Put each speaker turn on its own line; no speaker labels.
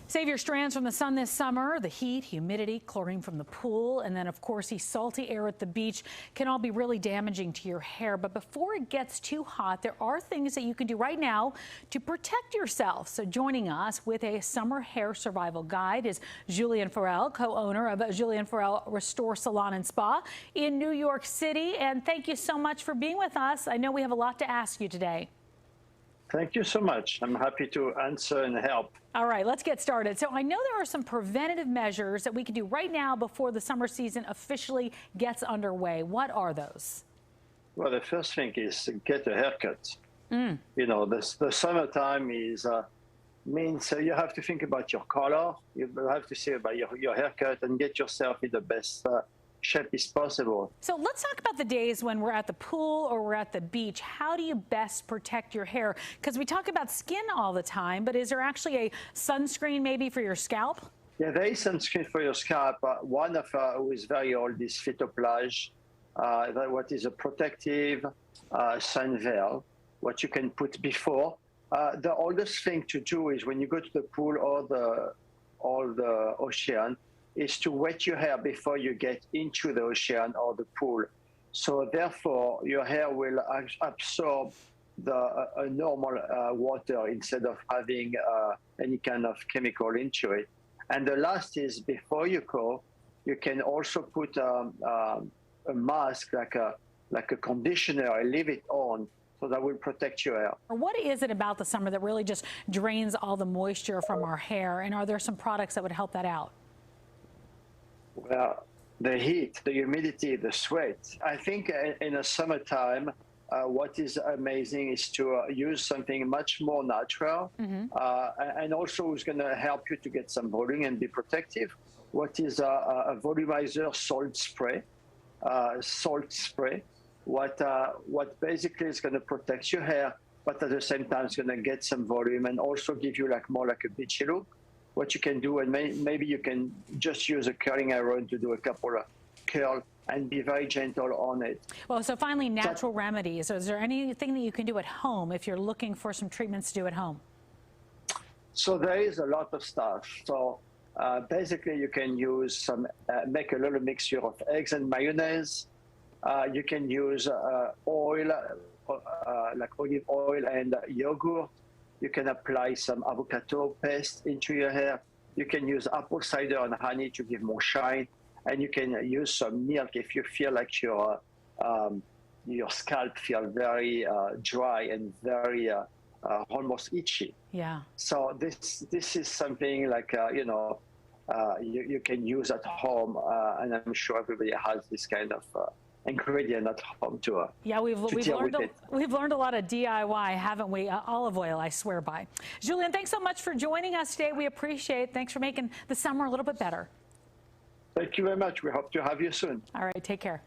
Save your strands from the sun this summer. The heat, humidity, chlorine from the pool, and then, of course, the salty air at the beach can all be really damaging to your hair. But before it gets too hot, there are things that you can do right now to protect yourself. So joining us with a summer hair survival guide is Julian Farrell, co-owner of Julian Farrell Restore Salon and Spa in New York City. And thank you so much for being with us. I know we have a lot to ask you today.
Thank you so much. I'm happy to answer and help.
All right, let's get started. So I know there are some preventative measures that we can do right now before the summer season officially gets underway. What are those?
Well, the first thing is get a haircut. You know, the summertime means you have to think about your color. You have to say about your haircut and get yourself in the best shape is possible.
So let's talk about the days when we're at the pool or we're at the beach. How do you best protect your hair? Because we talk about skin all the time, but is there actually a sunscreen maybe for your scalp?
Yeah, there is sunscreen for your scalp. One of who is very old is Phytoplage. What is a protective sun veil, what you can put before. The oldest thing to do is when you go to the pool or the ocean, is to wet your hair before you get into the ocean or the pool. So therefore, your hair will absorb the normal water instead of having any kind of chemical into it. And the last is before you go, you can also put a mask like a conditioner and leave it on, so that will protect your hair.
What is it about the summer that really just drains all the moisture from our hair? And are there some products that would help that out?
Well, the heat, the humidity, the sweat. I think in the summertime, what is amazing is to use something much more natural, and also is going to help you to get some volume and be protective. What is a Volumizer salt spray? What basically is going to protect your hair, but at the same time it's going to get some volume and also give you more like a beachy look. What you can do, and maybe you can just use a curling iron to do a couple of curl and be very gentle on it.
Well, so finally, natural remedies. So is there anything that you can do at home if you're looking for some treatments to do at home?
So there is a lot of stuff. So basically you can use make a little mixture of eggs and mayonnaise. You can use oil, like olive oil and yogurt. You can apply some avocado paste into your hair. You can use apple cider and honey to give more shine. And you can use some milk if you feel like your scalp feels very dry and very almost itchy.
Yeah.
So this is something like, you can use at home. And I'm sure everybody has this kind of ingredient at home too.
Yeah, we've learned a lot of DIY, haven't we? Olive oil, I swear by. Julian, thanks so much for joining us today. We appreciate it. Thanks for making the summer a little bit better.
Thank you very much. We hope to have you soon.
All right, take care.